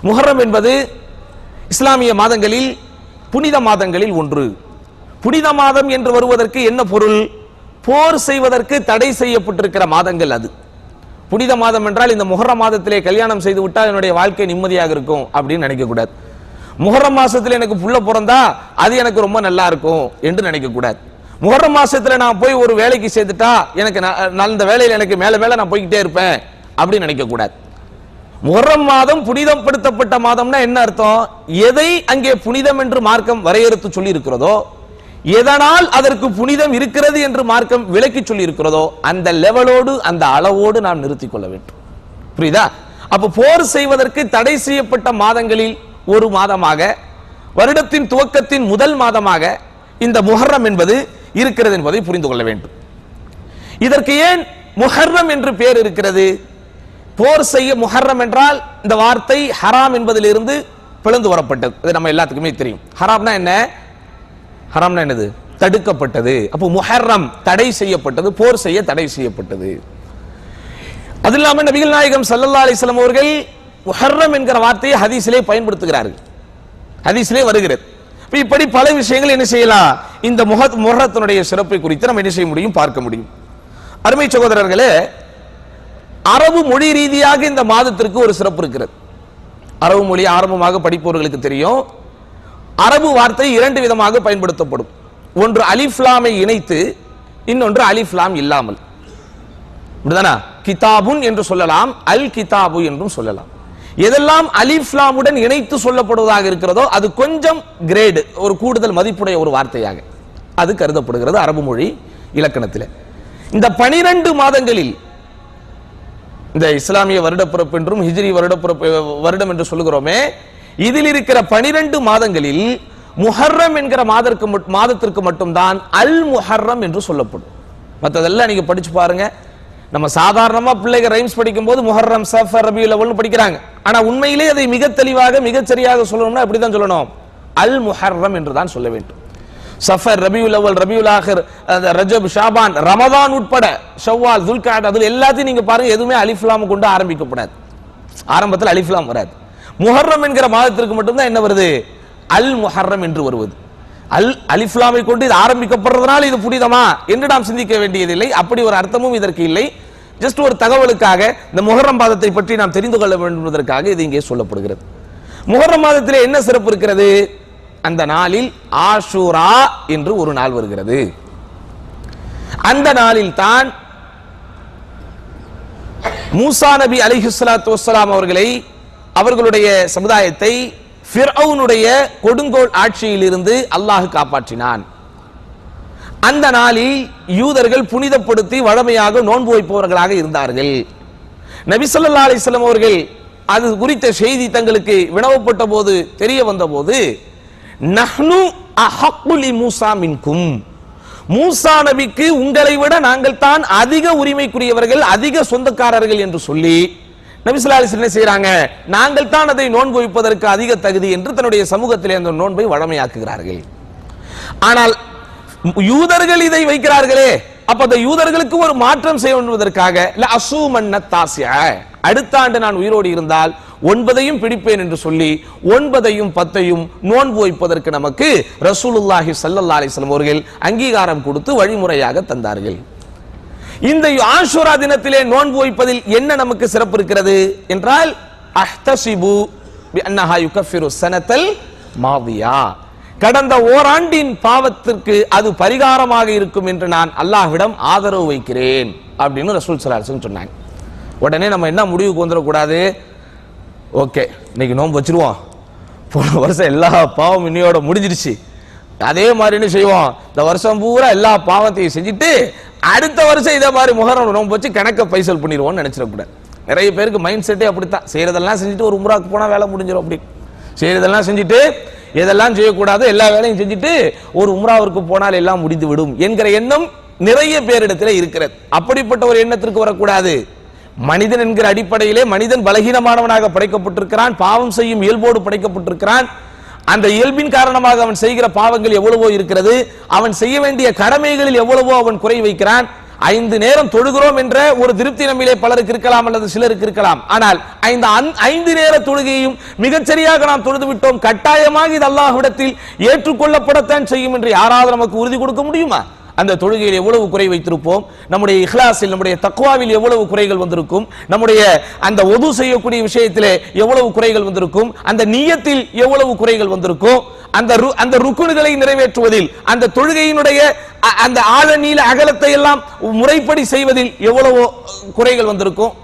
முஹர்ரம் என்பது இஸ்லாமிய மாதங்களில் புனித மாதங்களில் ஒன்று. புனித மாதம் என்று வருவதற்கு என்ன பொருள்? போர் செய்வதற்கு தடை செய்யப்பட்டிருக்கிற மாதங்கள் அது. புனித மாதம் என்றால் இந்த முஹர்ரம் மாதத்திலே கல்யாணம் செய்து விட்டால் என்னுடைய வாழ்க்கை நிம்மதியாக இருக்கும் அப்படின்னு நினைக்க கூடாது. முஹர்ரம் மாசத்துல எனக்கு புள்ள பிறந்தா அது எனக்கு ரொம்ப நல்லா இருக்கும் என்று நினைக்க கூடாது. முஹர்ரம் மாசத்துல நான் போய் ஒரு வேலைக்கு சேர்த்துட்டா எனக்கு அந்த வேலையில் எனக்கு மேல மேல நான் போய்கிட்டே இருப்பேன் அப்படின்னு நினைக்க கூடாது. முஹர்ரம் மாதம் புனிதப்படுத்தப்பட்ட மாதம்னா என்ன அர்த்தம்? எதை அங்கே புனிதம் என்று மார்க்கம் வரையறுத்து சொல்லி இருக்கிறதோ, எதனால் அதற்கு புனிதம் இருக்கிறது என்று மார்க்கம் விளக்கி சொல்லி இருக்கிறதோ அந்த லெவலோடு அந்த அளவோடு நாம் நிறுத்திக் கொள்ள வேண்டும். புரியுதா? அப்ப போர் செய்வதற்கு தடை செய்யப்பட்ட மாதங்களில் ஒரு மாதமாக, வருடத்தின் துவக்கத்தின் முதல் மாதமாக இந்த முஹர்ரம் என்பது இருக்கிறது என்பதை புரிந்து கொள்ள வேண்டும். இதற்கு ஏன் முஹர்ரம் என்று பெயர் இருக்கிறது? போர் செய்ய முஹர்ரம் என்றால் இந்த வார்த்தை ஹராம் என்பதிலிருந்து பிளந்து வரப்பட்டது. அது நம்ம எல்லாத்துக்குமே தெரியும். ஹராம்னா என்ன? ஹராம்னா என்னது? தடுக்கப்பட்டது. அப்போ முஹர்ரம் தடை செய்யப்பட்டது, போர் செய்ய தடை செய்யப்பட்டது. அது இல்லாம நபிகள் நாயகம் ஸல்லல்லாஹு அலைஹி வஸல்லம் அவர்கள் முஹர்ரம் என்கிற வார்த்தையை ஹதீஸிலே பயன்படுத்துகிறார்கள். ஹதீஸிலே வருகிறது. இப்படி பல விஷயங்கள் என்ன செய்யலாம்? இந்த முஹர்ரத்தினுடைய சிறப்பை குறித்து நம்ம என்ன செய்ய முடியும்? பார்க்க முடியும். அருமை சகோதரர்களே, அரபு மொழி ரீதியாக இந்த மாதத்திற்கு ஒரு சிறப்பு இருக்கிறது. அரபு மொழி ஆரம்பமாக படிப்பவர்களுக்கு தெரியும். அரபு வார்த்தை இரண்டு விதமாக பயன்படுத்தப்படும். ஒன்று அலிஃப் லாமை இணைத்து, இன்னொன்று அலிஃப் லாம் இல்லாமல். இப்படிதானா? கிதாபுன் என்று சொல்லலாம், அல் கிதாபு என்றும் சொல்லலாம். எதெல்லாம் அலிஃப் லாமுடன் இணைத்து சொல்லப்படுவதாக இருக்கிறதோ அது கொஞ்சம் கிரேடு, ஒரு கூடுதல் மதிப்புடைய ஒரு வார்த்தையாக அது கருதப்படுகிறது அரபு மொழி இலக்கணத்தில். இந்த 12 மாதங்களில், இந்த இஸ்லாமிய வருடப்பிறப்பு என்றும் ஹிஜ்ரி வருடம் என்று சொல்லுகிறோமே, இதில் இருக்கிற 12 மாதங்களில் முஹர்ரம் என்கிற மாதத்திற்கு மட்டும்தான் அல் முஹர்ரம் என்று சொல்லப்படும். மற்றதெல்லாம் நீங்க படிச்சு பாருங்க. நம்ம சாதாரணமா பிள்ளைங்க ரைம்ஸ் படிக்கும் போது முஹர்ரம், சஃபர், ரபியுல் அவ்வல் படிக்கிறாங்க. ஆனா உண்மையிலே அதை மிக தெளிவாக மிக சரியாக சொல்லணும்னா அப்படிதான் சொல்லணும், அல் முஹர்ரம் என்று தான் சொல்ல வேண்டும். சஃபர், ரபியுல் அவ்வல், ரபியுல் ஆஹிர், ரஜப், ஷாபான், ரமதான் உட்பட ஷவ்வால், துல்காத், அதுல எல்லாத்தையும் நீங்க பாருங்க, எதுவுமே அலிஃப் லாம் கொண்டு ஆரம்பிக்கப்படாது. ஆரம்பத்தில் அலிஃப் லாம் வராது. முஹர்ரம் என்கிற மாதத்திற்கு மட்டும்தான் என்ன வருது? அல் முஹர்ரம் என்று வருவது. அல் அலிஃப் லாமை கொண்டு இது ஆரம்பிக்கப்படுறதுனால இது புனிதமா என்று நாம் சிந்திக்க வேண்டியதில்லை. அப்படி ஒரு அர்த்தமும் இதற்கு இல்லை. ஜஸ்ட் ஒரு தகவலுக்காக இந்த முஹர்ரம் மாதத்தை பற்றி நாம் தெரிந்து கொள்ள வேண்டும் என்பதற்காக இது இங்கே சொல்லப்படுகிறது. முஹர்ரம் மாதத்திலே என்ன சிறப்பு இருக்கிறது? அந்த நாளில் ஆஷூரா என்று ஒரு நாள் வருகிறது. அந்த நாளில் தான் மூசா நபி அலைஹிஸ்ஸலாத்து வஸ்ஸலாம் அவர்களை, அவர்களுடைய சமுதாயத்தை ஃபிர்அவுனுடைய கொடுங்கோல் ஆட்சியில் இருந்து அல்லாஹ் காப்பாற்றினான். அந்த நாளில் யூதர்கள் புனிதப்படுத்தி வழமையாக நோன்பு வைப்பவர்களாக இருந்தார்கள். நபி ஸல்லல்லாஹு அலைஹி வஸல்லம் அவர்கள் அது குறித்த செய்தி தங்களுக்கு வினவப்பட்ட போது, தெரிய வந்த போது, நஹ்னு அஹக்கு லி மூசா மின்கும், மூசா நபிக்கு உங்களை விட நாங்கள் தான் அதிக உரிமைக்குரியவர்கள், அதிக சொந்தக்காரர்கள் என்று சொல்லி நபி ஸல்லல்லாஹு அலைஹி வஸல்லம் என்ன செய்றாங்க? நாங்கள் தான் அதை நோன்பு வைப்பதற்கு அதிக தகுதி என்று தன்னுடைய சமூகத்திலே அந்த நோன்பை வழமையாக்குகிறார்கள். ஆனால் யூதர்கள் இதை வைக்கிறார்களே, அப்ப அந்த யூதர்களுக்கு ஒரு மாற்றம் செய்ய என்பதற்காக அடுத்த ஆண்டு நான் உயிரோடு இருந்தால் 9ஐயும் பிடிப்பேன் என்று சொல்லி 9ஐயும் 10ஐயும் நோன்பு வைப்பதற்கு நமக்கு ரசூலுல்லாஹி ஸல்லல்லாஹு அலைஹி வஸல்லம் அவர்கள் அங்கீகாரம் கொடுத்து வழிமுறையாக தந்தார்கள். இந்த ஆஷூரா தினத்திலே நோன்பு வைப்பதில் என்ன நமக்கு சிறப்பு இருக்கிறது என்றால், அஹ்தஸிபு பிஅன்னஹா யுகஃபிரு ஸனத்தல் மாதியா, கடந்த ஓராண்டின் பாவத்திற்கு அது பரிகாரமாக இருக்கும் என்று நான் அல்லாஹ்விடம் ஆதரவு வைக்கிறேன் அப்படின்னு ரசூல் ஸல்லல்லாஹு அலைஹி வஸல்லம் சொன்னாங்க. உடனே நம்ம என்ன முடிவுக்கு வந்துடக்கூடாது? ஓகே, இன்னைக்கு நோன்பு வச்சிருவோம், போன வருஷம் எல்லா பாவம் இன்னையோட முடிஞ்சிருச்சு, அதே மாதிரி என்ன செய்வோம், இந்த வருஷம் பூரா எல்லா பாவத்தையும் செஞ்சுட்டு அடுத்த வருஷம் இதே மாதிரி முஹர்ரம் நோன்பு வச்சு கணக்க பைசல் பண்ணிடுவோம்னு நினைச்சிடக்கூடாது. நிறைய பேருக்கு மைண்ட் செட்டே அப்படித்தான். செய்யறதெல்லாம் செஞ்சுட்டு ஒரு உம்ராக்கு போனா வேலை முடிஞ்சிடும். அப்படி செய்யறதெல்லாம் செஞ்சுட்டு எதெல்லாம் செய்யக்கூடாது எல்லா வேலையும் செஞ்சுட்டு ஒரு உம்ராவிற்கு போனால் எல்லாம் முடிந்து விடும் என்கிற எண்ணம் நிறைய பேரிடத்தில் இருக்கிறது. அப்படிப்பட்ட ஒரு எண்ணத்திற்கு வரக்கூடாது. மனிதன் என்கிற அடிப்படையிலே மனிதன் பலகீனமானவனாக படைக்கப்பட்டிருக்கிறான், பாவம் செய்யும் இயல்போடு படைக்கப்பட்டிருக்கிறான். அந்த இயல்பின் காரணமாக அவன் செய்கிற பாவங்கள் எவ்வளவோ இருக்கிறது, அவன் செய்ய வேண்டிய கடமைகளில் எவ்வளவோ அவன் குறை வைக்கிறான். 5 நேரம் தொழுகிறோம் என்ற ஒரு திருப்தி நம்மிலே பலருக்கு இருக்கலாம் அல்லது சிலருக்கு இருக்கலாம். ஆனால் 5 நேர தொழுகையும் மிகச்சரியாக நாம் தொழுது விட்டோம், கட்டாயமாக இது அல்லாஹ்விடத்தில் ஏற்றுக்கொள்ளப்படத்தான் செய்யும் என்று யாராவது நமக்கு உறுதி கொடுக்க முடியுமா? அந்த தொழுகையில் எவ்வளவு குறை வைத்திருப்போம், நம்முடைய இஹ்லாஸில் நம்முடைய தக்வாவில் எவ்வளவு குறைகள் வந்திருக்கும், நம்முடைய அந்த ஒது செய்யக்கூடிய விஷயத்திலே எவ்வளவு குறைகள் வந்திருக்கும், அந்த நியத்தில் எவ்வளவு குறைகள் வந்திருக்கும், அந்த ருக்குன்களை நிறைவேற்றுவதில், அந்த தொழுகையினுடைய அந்த ஆழ நீள அகலத்தை எல்லாம் முறைப்படி செய்வதில் எவ்வளவு குறைகள் வந்திருக்கும்.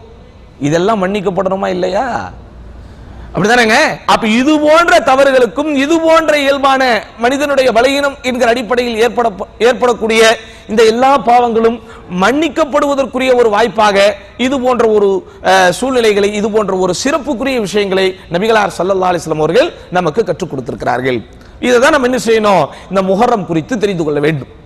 இதெல்லாம் மன்னிக்கப்படணுமா இல்லையா? அப்படிதானேங்க? அப்ப இது போன்ற தவறுகளுக்கும் இது போன்ற இயல்பான மனிதனுடைய பலகீனம் என்கிற அடிப்படையில் ஏற்படக்கூடிய இந்த எல்லா பாவங்களும் மன்னிக்கப்படுவதற்குரிய ஒரு வாய்ப்பாக இது போன்ற ஒரு சூழ்நிலைகளை, இது போன்ற ஒரு சிறப்புக்குரிய விஷயங்களை நபிகளார் ஸல்லல்லாஹு அலைஹி வஸல்லம் அவர்கள் நமக்கு கற்றுக் கொடுத்திருக்கிறார்கள். இதை தான் நம்ம என்ன செய்யணும், இந்த முஹர்ரம் குறித்து தெரிந்து கொள்ள வேண்டும்.